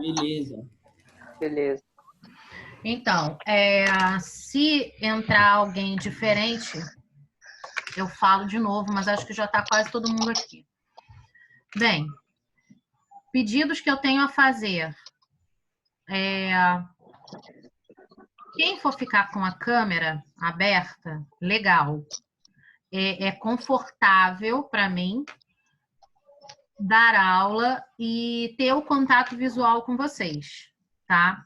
Beleza. Beleza. Então, se entrar alguém diferente, eu falo de novo, mas acho que já está quase todo mundo aqui. Bem, pedidos que eu tenho a fazer. Quem for ficar com a câmera aberta, legal. É confortável para mim dar aula e ter o contato visual com vocês, tá?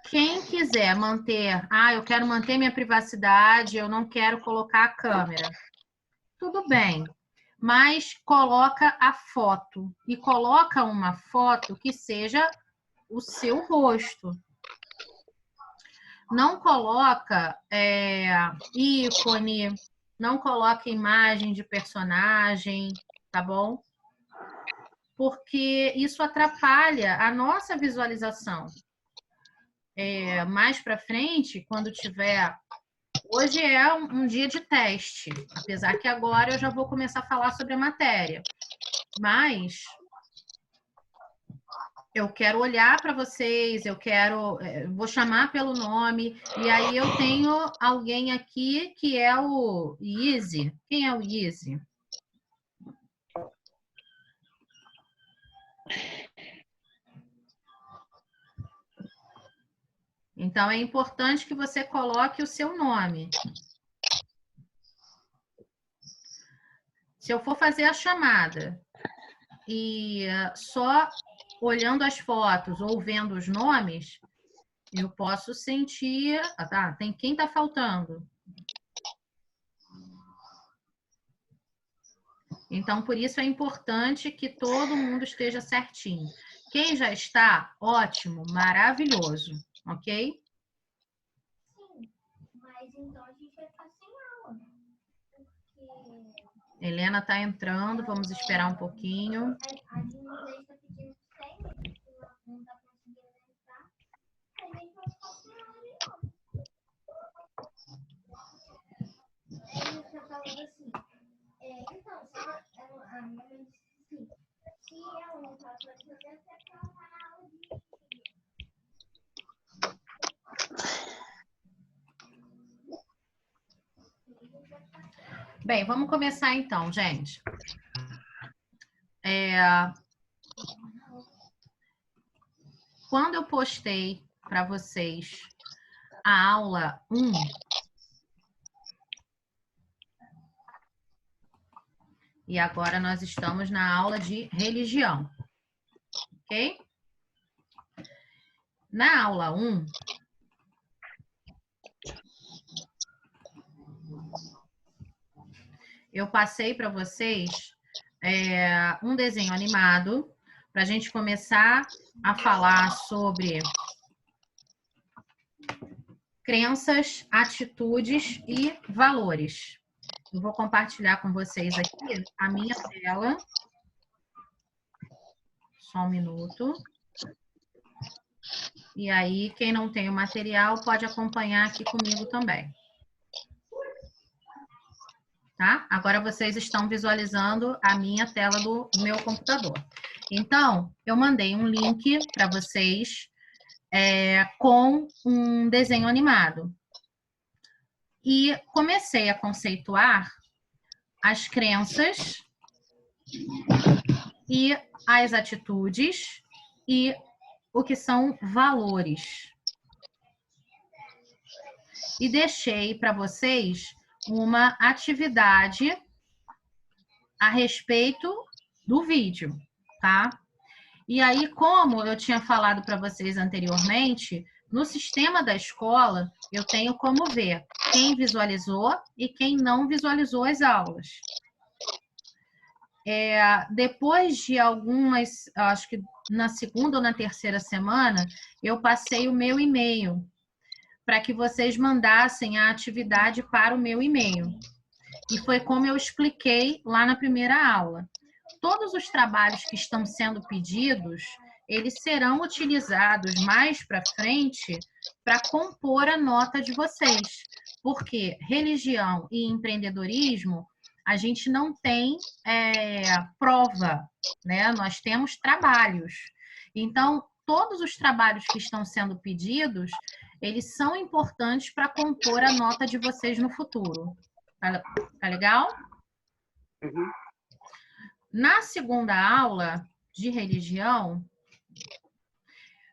Quem quiser manter, eu quero manter minha privacidade, eu não quero colocar a câmera. Tudo bem, mas coloca a foto e coloca uma foto que seja o seu rosto. Não coloca ícone, não coloca imagem de personagem, tá bom? Porque isso atrapalha a nossa visualização. Mais para frente, quando tiver... Hoje é um dia de teste, apesar que agora eu já vou começar a falar sobre a matéria. Mas eu quero olhar para vocês, vou chamar pelo nome, e aí eu tenho alguém aqui que é o Easy. Quem é o Easy? Então, é importante que você coloque o seu nome. Se eu for fazer a chamada e só olhando as fotos ou vendo os nomes, eu posso sentir... tem quem está faltando. Então, por isso é importante que todo mundo esteja certinho. Quem já está, ótimo, maravilhoso, ok? Sim, mas então a gente vai ficar sem aula, né? Porque... Helena está entrando, vamos esperar um pouquinho. A de inglês está pedindo 100, mas não está conseguindo entrar. A gente vai ficar sem aula nenhuma. Ele está falando assim, então, a minha mãe disse assim, se ela não está fazendo, você vai na aula de... Bem, vamos começar então, gente. Quando eu postei para vocês a aula 1, e agora nós estamos na aula de religião, ok? Na aula 1, eu passei para vocês um desenho animado para a gente começar a falar sobre crenças, atitudes e valores. Eu vou compartilhar com vocês aqui a minha tela. Só um minuto. E aí, quem não tem o material pode acompanhar aqui comigo também. Tá? Agora vocês estão visualizando a minha tela do meu computador. Então, eu mandei um link para vocês com um desenho animado. E comecei a conceituar as crenças e as atitudes e o que são valores. E deixei para vocês uma atividade a respeito do vídeo, tá? E aí, como eu tinha falado para vocês anteriormente, no sistema da escola, eu tenho como ver quem visualizou e quem não visualizou as aulas. Depois de algumas, acho que na segunda ou na terceira semana, eu passei o meu e-mail para que vocês mandassem a atividade para o meu e-mail. E foi como eu expliquei lá na primeira aula. Todos os trabalhos que estão sendo pedidos, eles serão utilizados mais para frente para compor a nota de vocês. Porque religião e empreendedorismo, a gente não tem prova, né? Nós temos trabalhos. Então, todos os trabalhos que estão sendo pedidos, eles são importantes para compor a nota de vocês no futuro. Tá legal? Uhum. Na segunda aula de religião,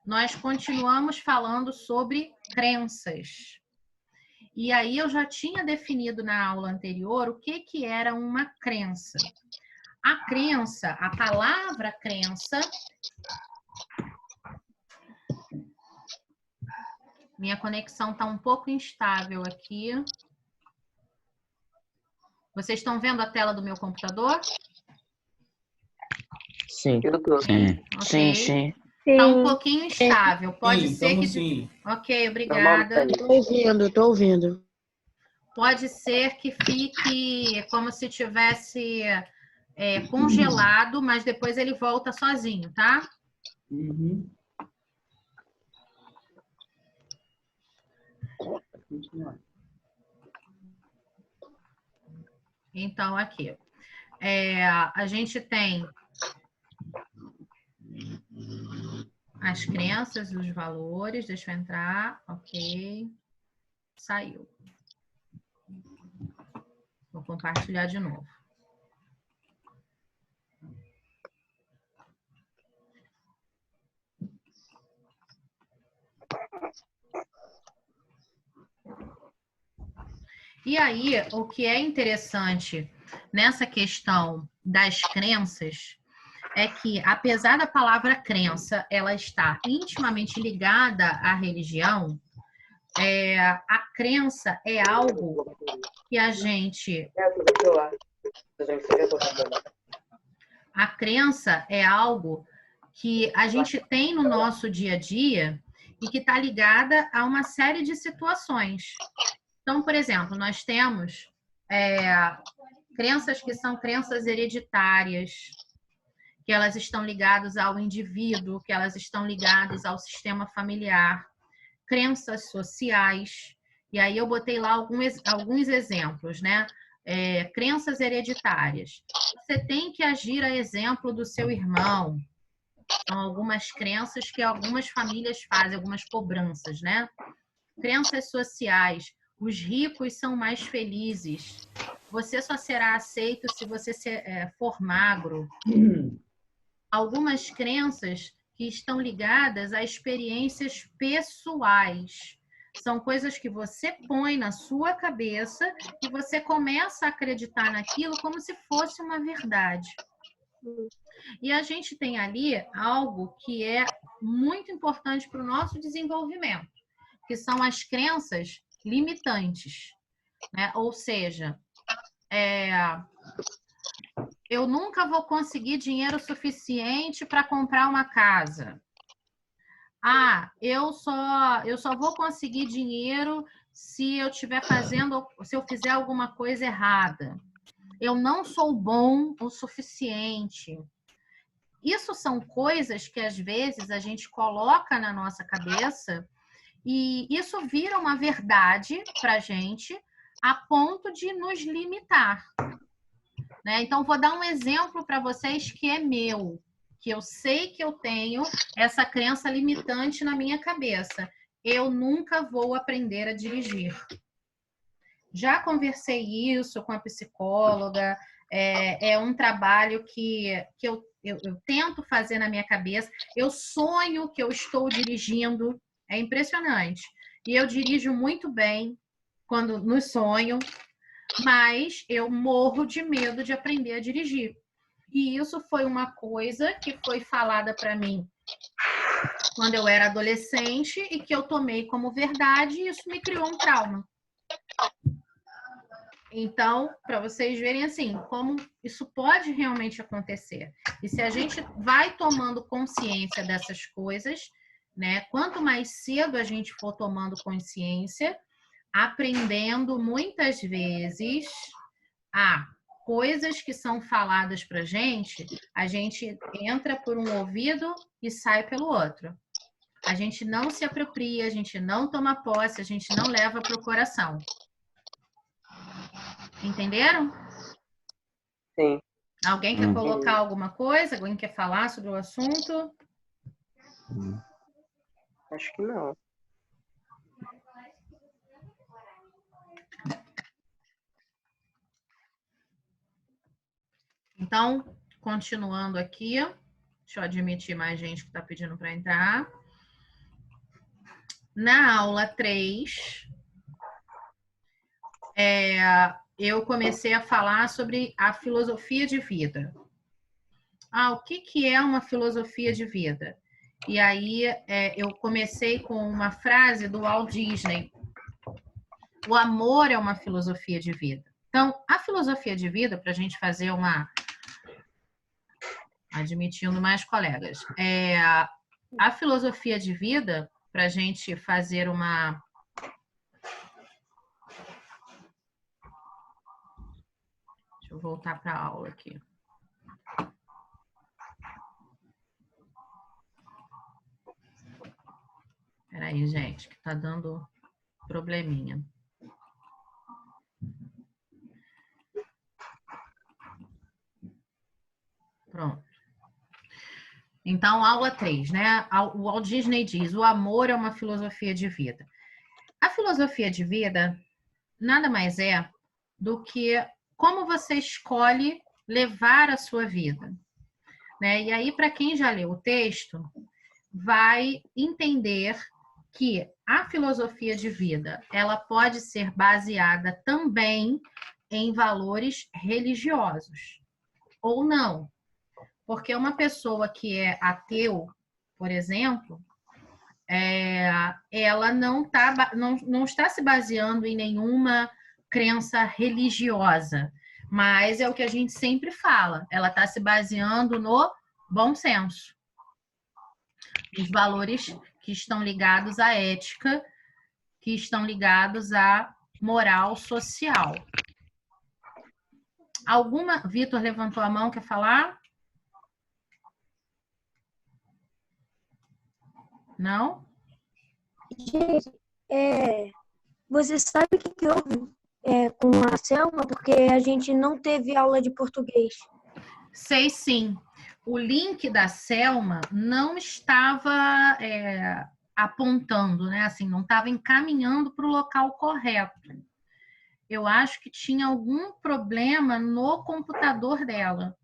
nós continuamos falando sobre crenças. E aí eu já tinha definido na aula anterior o que era uma crença. A crença, a palavra crença... Minha conexão está um pouco instável aqui. Vocês estão vendo a tela do meu computador? Sim. Eu tô. Sim, Ok. sim. Está um pouquinho instável. Pode ser que... Sim. Ok, obrigada. Tô ouvindo. Pode ser que fique como se tivesse congelado, mas depois ele volta sozinho, tá? Uhum. Então, aqui. A gente tem as crenças, os valores. Deixa eu entrar. Ok. Saiu. Vou compartilhar de novo. E aí, o que é interessante nessa questão das crenças é que, apesar da palavra crença, ela está intimamente ligada à religião, a crença é algo que a gente... A crença é algo que a gente tem no nosso dia a dia e que está ligada a uma série de situações. Então, por exemplo, nós temos crenças que são crenças hereditárias, que elas estão ligadas ao indivíduo, que elas estão ligadas ao sistema familiar, crenças sociais, e aí eu botei lá alguns exemplos, né? Crenças hereditárias. Você tem que agir a exemplo do seu irmão. São algumas crenças que algumas famílias fazem, algumas cobranças, né? Crenças sociais. Os ricos são mais felizes. Você só será aceito se você for magro. Algumas crenças que estão ligadas a experiências pessoais. São coisas que você põe na sua cabeça e você começa a acreditar naquilo como se fosse uma verdade. E a gente tem ali algo que é muito importante para o nosso desenvolvimento, que são as crenças limitantes, né? Ou seja, eu nunca vou conseguir dinheiro suficiente para comprar uma casa. Eu só vou conseguir dinheiro se eu se eu fizer alguma coisa errada. Eu não sou bom o suficiente. Isso são coisas que às vezes a gente coloca na nossa cabeça e isso vira uma verdade para a gente a ponto de nos limitar. Né? Então, vou dar um exemplo para vocês que é meu, que eu sei que eu tenho essa crença limitante na minha cabeça. Eu nunca vou aprender a dirigir. Já conversei isso com a psicóloga, é um trabalho que eu tento fazer na minha cabeça. Eu sonho que eu estou dirigindo, é impressionante. E eu dirijo muito bem quando no sonho, mas eu morro de medo de aprender a dirigir. E isso foi uma coisa que foi falada para mim quando eu era adolescente e que eu tomei como verdade e isso me criou um trauma. Então, para vocês verem assim, como isso pode realmente acontecer. E se a gente vai tomando consciência dessas coisas, né? Quanto mais cedo a gente for tomando consciência, aprendendo muitas vezes coisas que são faladas para a gente entra por um ouvido e sai pelo outro. A gente não se apropria, a gente não toma posse, a gente não leva para o coração. Entenderam? Sim. Alguém quer colocar alguma coisa? Alguém quer falar sobre o assunto? Acho que não. Então, continuando aqui, deixa eu admitir mais gente que está pedindo para entrar. Na aula 3, eu comecei a falar sobre a filosofia de vida. O que é uma filosofia de vida? E aí eu comecei com uma frase do Walt Disney. O amor é uma filosofia de vida. Então, a filosofia de vida, para a gente fazer uma... Admitindo mais colegas. A filosofia de vida, para a gente fazer uma... Deixa eu voltar para a aula aqui. Espera aí, gente, que está dando probleminha. Pronto. Então, aula 3, né? O Walt Disney diz, o amor é uma filosofia de vida. A filosofia de vida nada mais é do que como você escolhe levar a sua vida, né? E aí, para quem já leu o texto, vai entender que a filosofia de vida, ela pode ser baseada também em valores religiosos, ou não. Porque uma pessoa que é ateu, por exemplo, ela não está se baseando em nenhuma crença religiosa, mas é o que a gente sempre fala, ela está se baseando no bom senso, os valores que estão ligados à ética, que estão ligados à moral social. Vitor levantou a mão, quer falar? Não? Gente, você sabe o que houve com a Selma? Porque a gente não teve aula de português. Sei sim. O link da Selma não estava apontando, né? Assim, não estava encaminhando para o local correto. Eu acho que tinha algum problema no computador dela.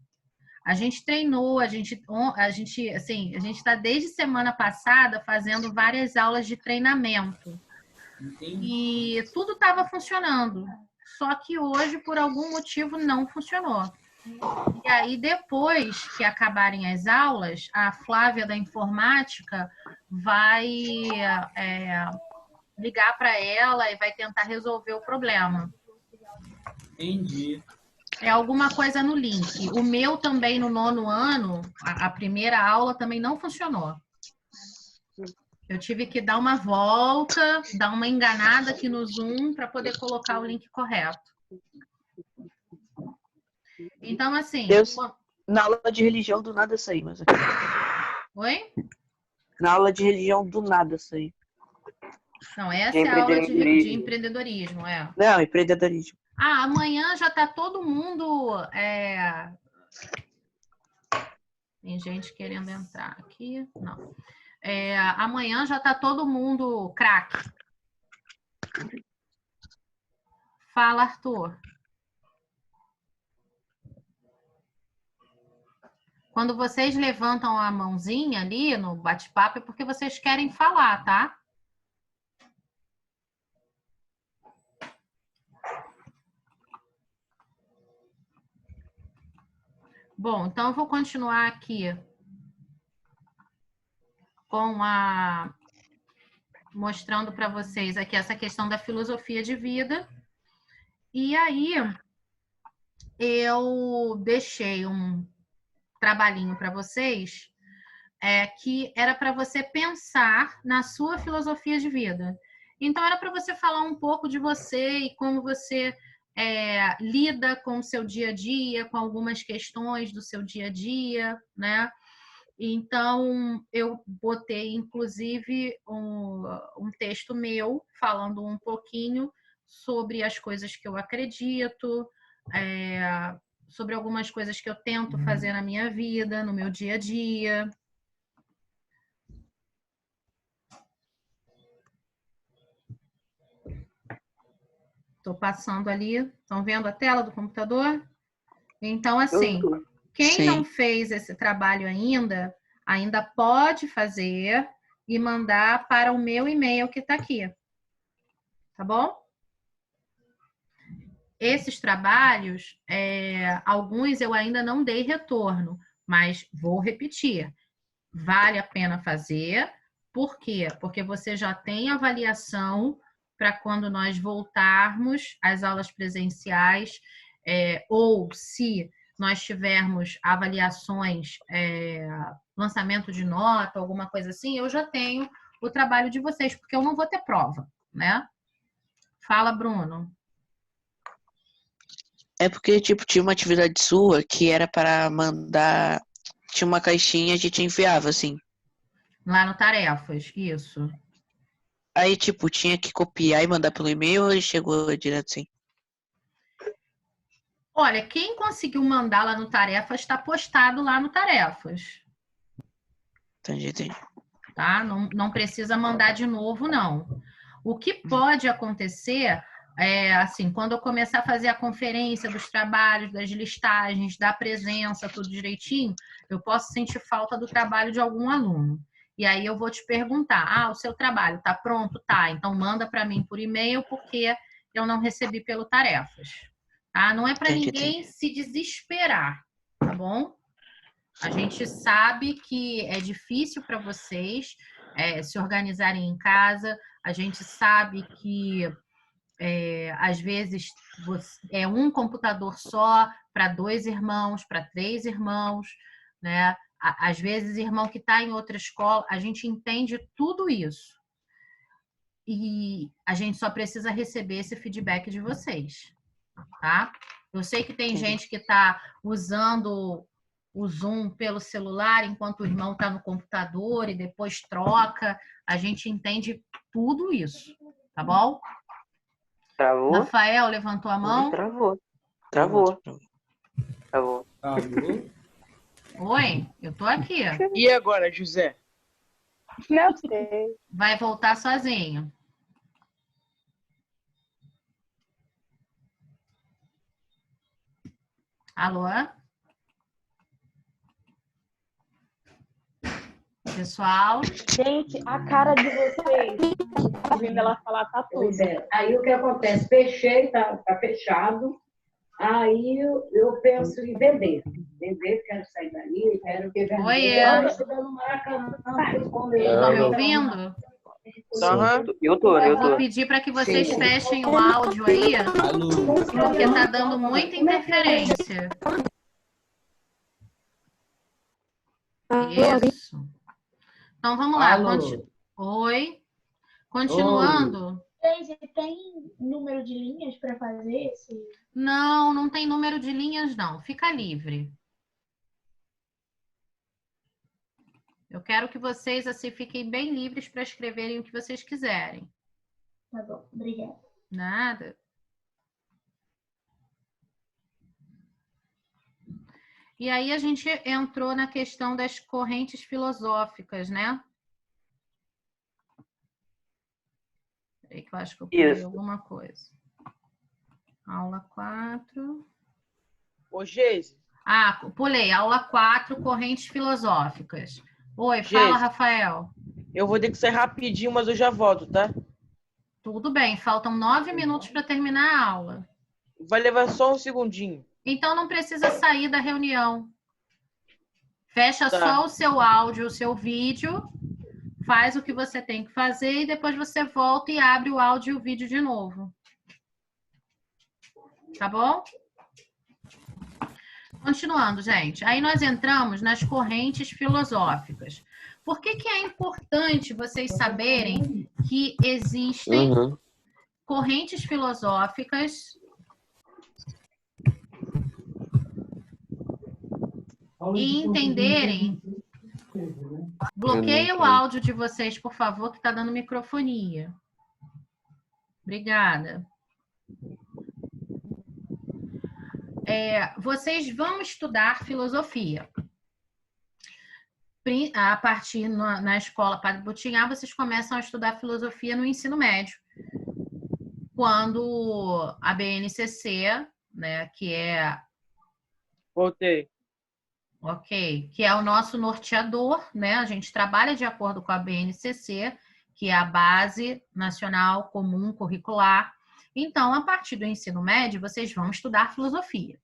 A gente treinou, a gente está desde semana passada fazendo várias aulas de treinamento. E tudo estava funcionando. Só que hoje, por algum motivo, não funcionou. E aí, depois que acabarem as aulas, a Flávia da Informática vai ligar para ela e vai tentar resolver o problema. Entendi. É alguma coisa no link. O meu também, no 9º ano, a primeira aula também não funcionou. Eu tive que dar uma volta, dar uma enganada aqui no Zoom para poder colocar o link correto. Então, assim... Na aula de religião, do nada saí. Mas... Oi? Na aula de religião, do nada saí. Não, essa é a aula de empreendedorismo, Não, empreendedorismo. Amanhã já está todo mundo... Tem gente querendo entrar aqui. Não. Amanhã já está todo mundo craque. Fala, Arthur. Quando vocês levantam a mãozinha ali no bate-papo, é porque vocês querem falar, tá? Bom, então eu vou continuar aqui com mostrando para vocês aqui essa questão da filosofia de vida. E aí eu deixei um trabalhinho para vocês que era para você pensar na sua filosofia de vida. Então era para você falar um pouco de você e como você lida com o seu dia a dia, com algumas questões do seu dia a dia, né? Então, eu botei, inclusive, um texto meu falando um pouquinho sobre as coisas que eu acredito, sobre algumas coisas que eu tento fazer na minha vida, no meu dia a dia. Estou passando ali. Estão vendo a tela do computador? Então, assim, quem Sim. não fez esse trabalho ainda pode fazer e mandar para o meu e-mail que está aqui. Tá bom? Esses trabalhos, alguns eu ainda não dei retorno, mas vou repetir. Vale a pena fazer. Por quê? Porque você já tem avaliação para quando nós voltarmos às aulas presenciais, ou se nós tivermos avaliações, lançamento de nota, alguma coisa assim, eu já tenho o trabalho de vocês, porque eu não vou ter prova, né? Fala, Bruno. É porque, tipo, tinha uma atividade sua que era para mandar. Tinha uma caixinha, a gente enviava, assim. Lá no Tarefas, isso. Aí, tipo, tinha que copiar e mandar pelo e-mail ou ele chegou direto assim? Olha, quem conseguiu mandar lá no Tarefas, está postado lá no Tarefas. Entendi. Tá? Não precisa mandar de novo, não. O que pode acontecer assim, quando eu começar a fazer a conferência dos trabalhos, das listagens, da presença, tudo direitinho, eu posso sentir falta do trabalho de algum aluno. E aí eu vou te perguntar, o seu trabalho está pronto? Tá, então manda para mim por e-mail, porque eu não recebi pelo Tarefas. Tá? Não é para ninguém se desesperar, tá bom? A gente sabe que é difícil para vocês se organizarem em casa, a gente sabe que às vezes é um computador só para 2 irmãos, para 3 irmãos, né? Às vezes, irmão que está em outra escola, a gente entende tudo isso. E a gente só precisa receber esse feedback de vocês, tá? Eu sei que tem gente que está usando o Zoom pelo celular enquanto o irmão está no computador e depois troca. A gente entende tudo isso, tá bom? Travou? Rafael levantou a mão. Travou. Alô? Oi, eu tô aqui. E agora, José? Não sei. Vai voltar sozinho. Alô? Pessoal? Gente, a cara de vocês, ouvindo ela falar, tá tudo. Aí o que acontece? Fechei, tá fechado. Aí eu penso em vender. Vender, quero sair dali, quero que vender. Oi, Olha, estudando no Maracanã. Estão me ouvindo? Eu tô. Vou pedir para que vocês fechem o áudio aí, porque tá dando muita interferência. Isso. Então, vamos lá. Oi. Continuando. Tem número de linhas para fazer esse? Não tem número de linhas, não. Fica livre. Eu quero que vocês assim fiquem bem livres para escreverem o que vocês quiserem. Tá bom, obrigada. Nada. E aí a gente entrou na questão das correntes filosóficas, né? Peraí que eu acho que eu pulei alguma coisa. Aula 4. Ô, Geise. Pulei. Aula 4, correntes filosóficas. Oi, Geise, fala, Rafael. Eu vou ter que sair rapidinho, mas eu já volto, tá? Tudo bem, faltam 9 minutos para terminar a aula. Vai levar só um segundinho. Então não precisa sair da reunião. Fecha só o seu áudio, o seu vídeo, faz o que você tem que fazer e depois você volta e abre o áudio e o vídeo de novo. Tá bom? Continuando, gente. Aí nós entramos nas correntes filosóficas. Por que é importante vocês saberem que existem correntes filosóficas e entenderem? Bloqueia o áudio de vocês, por favor, que está dando microfonia. Obrigada. Vocês vão estudar filosofia. A partir na escola Padre Butinhá, vocês começam a estudar filosofia no ensino médio. quando a BNCC, né, que é... Voltei. Ok, que é o nosso norteador, né? A gente trabalha de acordo com a BNCC, que é a Base Nacional Comum Curricular. Então, a partir do ensino médio, vocês vão estudar filosofia.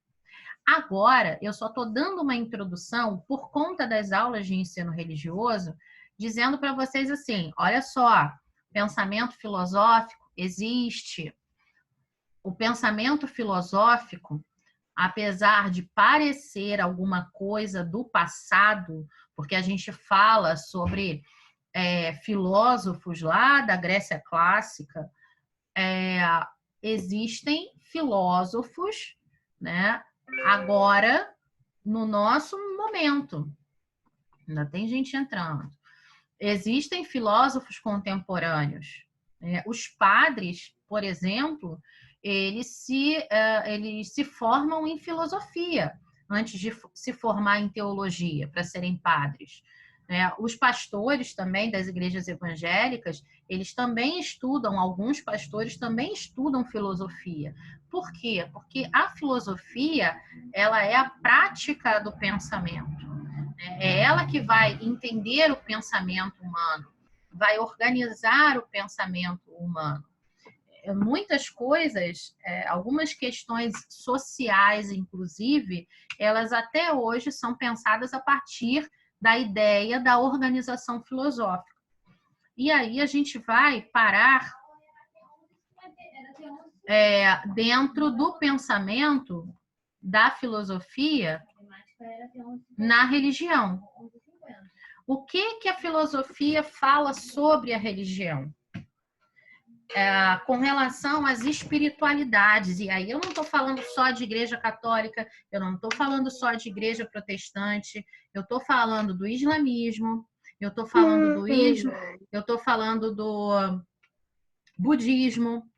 Agora, eu só estou dando uma introdução por conta das aulas de ensino religioso, dizendo para vocês assim, olha só, pensamento filosófico existe. O pensamento filosófico, apesar de parecer alguma coisa do passado, porque a gente fala sobre filósofos lá da Grécia Clássica, existem filósofos, né, agora, no nosso momento. Ainda tem gente entrando. Existem filósofos contemporâneos. Os padres, por exemplo, eles se formam em filosofia antes de se formar em teologia, para serem padres. Os pastores também das igrejas evangélicas, eles também estudam, alguns pastores também estudam filosofia. Por quê? Porque a filosofia, ela é a prática do pensamento. É ela que vai entender o pensamento humano, vai organizar o pensamento humano. Muitas coisas, algumas questões sociais, inclusive, elas até hoje são pensadas a partir da ideia da organização filosófica. E aí a gente vai parar dentro do pensamento da filosofia na religião. O que a filosofia fala sobre a religião? Com relação às espiritualidades, e aí eu não estou falando só de igreja católica, eu não estou falando só de igreja protestante, eu estou falando do islamismo, eu estou falando eu estou falando do budismo,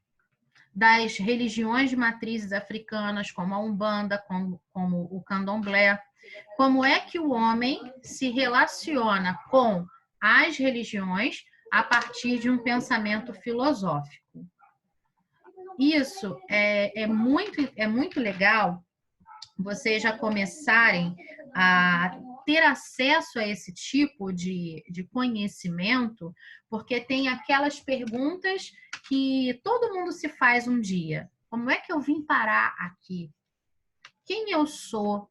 das religiões de matrizes africanas, como a Umbanda, como o Candomblé. Como é que o homem se relaciona com as religiões a partir de um pensamento filosófico. Isso é muito legal vocês já começarem a ter acesso a esse tipo de conhecimento, porque tem aquelas perguntas que todo mundo se faz um dia. Como é que eu vim parar aqui? Quem eu sou?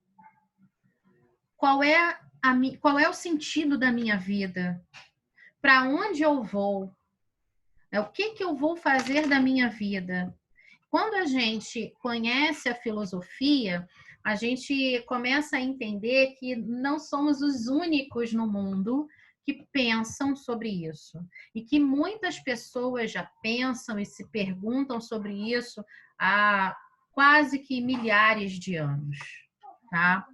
Qual é o sentido da minha vida? Para onde eu vou? O que eu vou fazer da minha vida? Quando a gente conhece a filosofia, a gente começa a entender que não somos os únicos no mundo que pensam sobre isso. E que muitas pessoas já pensam e se perguntam sobre isso há quase que milhares de anos. Tá?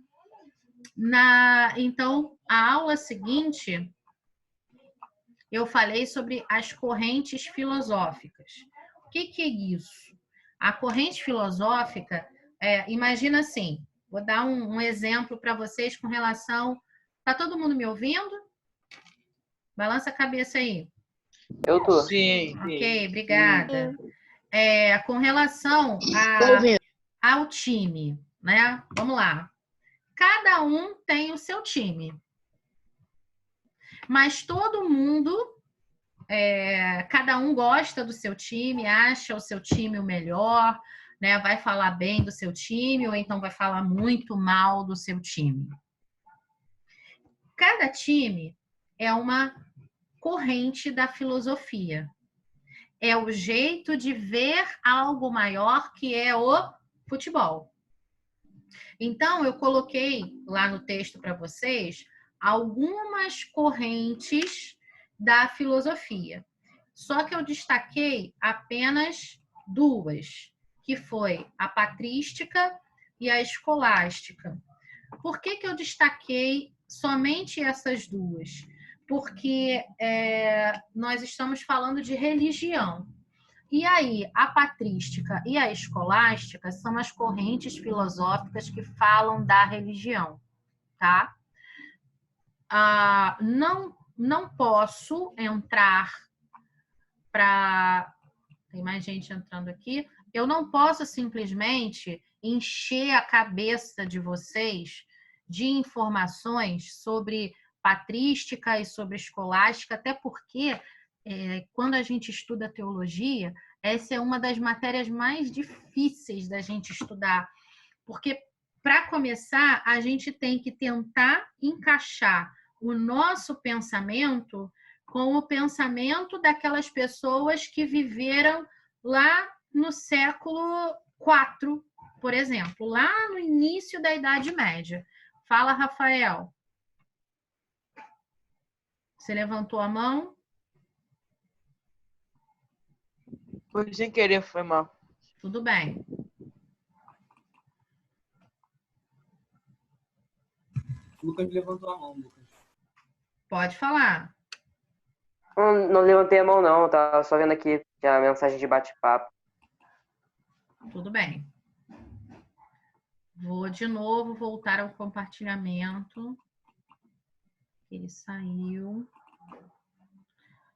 Então, a aula seguinte, eu falei sobre as correntes filosóficas. O que é isso? A corrente filosófica, imagina assim, vou dar um exemplo para vocês com relação... Está todo mundo me ouvindo? Balança a cabeça aí. Eu tô. Sim. Ok, obrigada. Com relação ao time, né? Vamos lá. Cada um tem o seu time. Mas todo mundo, cada um gosta do seu time, acha o seu time o melhor, né? Vai falar bem do seu time ou então vai falar muito mal do seu time. Cada time é uma corrente da filosofia. É o jeito de ver algo maior que é o futebol. Então, eu coloquei lá no texto para vocês algumas correntes da filosofia. Só que eu destaquei apenas duas, que foi a patrística e a escolástica. Por que eu destaquei somente essas duas? Porque nós estamos falando de religião. E aí, a patrística e a escolástica são as correntes filosóficas que falam da religião, tá? Não posso entrar para Tem mais gente entrando aqui. Eu não posso simplesmente encher a cabeça de vocês de informações sobre patrística e sobre escolástica, até porque quando a gente estuda teologia, essa é uma das matérias mais difíceis da gente estudar, porque, para começar, a gente tem que tentar encaixar o nosso pensamento com o pensamento daquelas pessoas que viveram lá no século IV, por exemplo, lá no início da Idade Média. Fala, Rafael. Você levantou a mão? Foi sem querer, foi mal. Tudo bem. Lucas levantou a mão, Lucas. Pode falar. Não levantei a mão, não. Tava só vendo aqui a mensagem de bate-papo. Tudo bem. Vou de novo voltar ao compartilhamento. Ele saiu.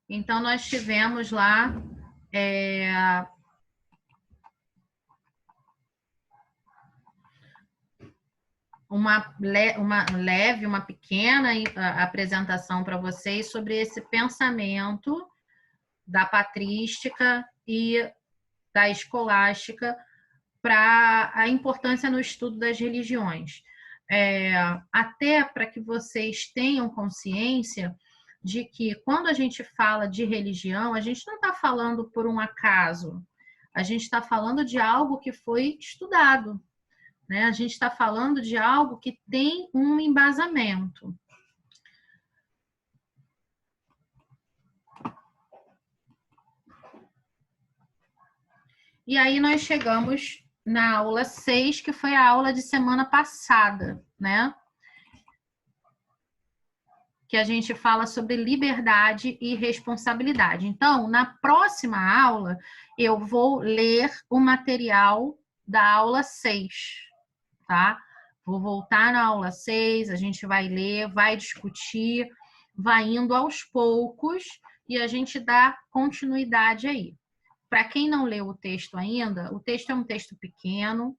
Então, nós tivemos lá uma pequena apresentação para vocês sobre esse pensamento da patrística e da escolástica para a importância no estudo das religiões. Até para que vocês tenham consciência de que quando a gente fala de religião, a gente não está falando por um acaso, a gente está falando de algo que foi estudado, né? A gente está falando de algo que tem um embasamento. E aí nós chegamos na aula 6, que foi a aula de semana passada, né? Que a gente fala sobre liberdade e responsabilidade. Então, na próxima aula, eu vou ler o material da aula 6, tá? Vou voltar na aula 6, a gente vai ler, vai discutir, vai indo aos poucos e a gente dá continuidade aí. Para quem não leu o texto ainda, o texto é um texto pequeno,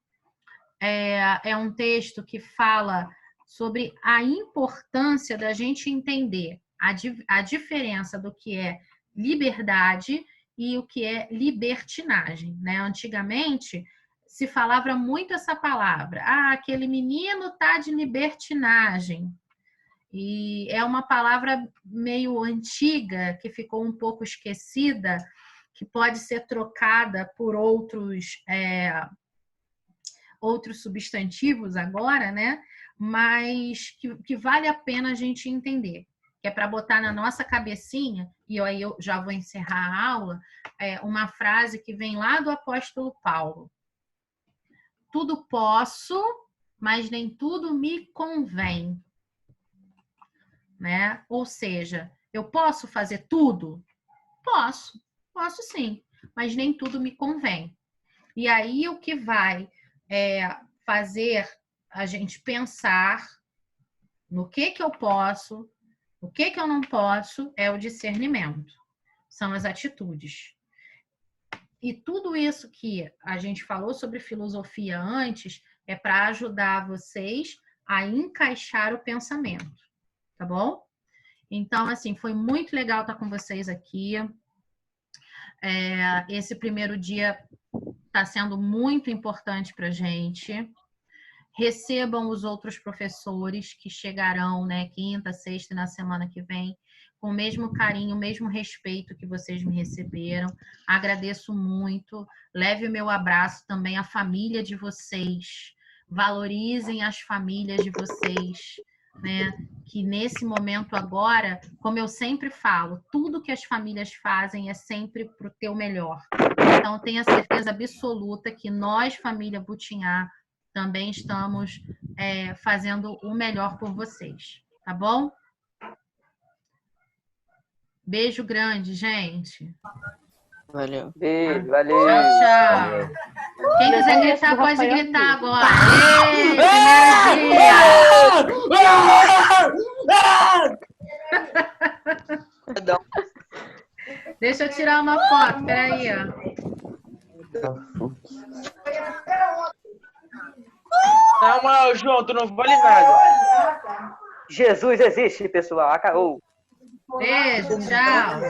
é um texto que fala sobre a importância da gente entender a diferença do que é liberdade e o que é libertinagem, né? Antigamente, se falava muito essa palavra. Aquele menino tá de libertinagem. E é uma palavra meio antiga, que ficou um pouco esquecida, que pode ser trocada por outros substantivos agora, né? Mas que vale a pena a gente entender, que é para botar na nossa cabecinha, e aí eu já vou encerrar a aula, uma frase que vem lá do apóstolo Paulo. Tudo posso, mas nem tudo me convém. Né? Ou seja, eu posso fazer tudo? Posso sim, mas nem tudo me convém. E aí o que vai fazer a gente pensar no que eu posso, o que eu não posso, é o discernimento. São as atitudes. E tudo isso que a gente falou sobre filosofia antes é para ajudar vocês a encaixar o pensamento, tá bom? Então, assim, foi muito legal estar com vocês aqui. Esse primeiro dia está sendo muito importante para a gente. Recebam os outros professores que chegarão, né, quinta, sexta e na semana que vem, com o mesmo carinho, o mesmo respeito que vocês me receberam. Agradeço muito. Leve o meu abraço também à família de vocês. Valorizem as famílias de vocês, né? Que nesse momento agora, como eu sempre falo, tudo que as famílias fazem é sempre para o teu melhor. Então, tenha certeza absoluta que nós, família Butinhá, também estamos fazendo o melhor por vocês, tá bom? Beijo grande, gente. Valeu. Beijo, valeu. Tchau, tchau. Valeu. Quem quiser gritar, pode gritar agora. Ei, primeiro dia. Deixa eu tirar uma foto, peraí, ó. Na moral, João, tu não vale nada. Jesus existe, pessoal. Acabou. Beijo, tchau.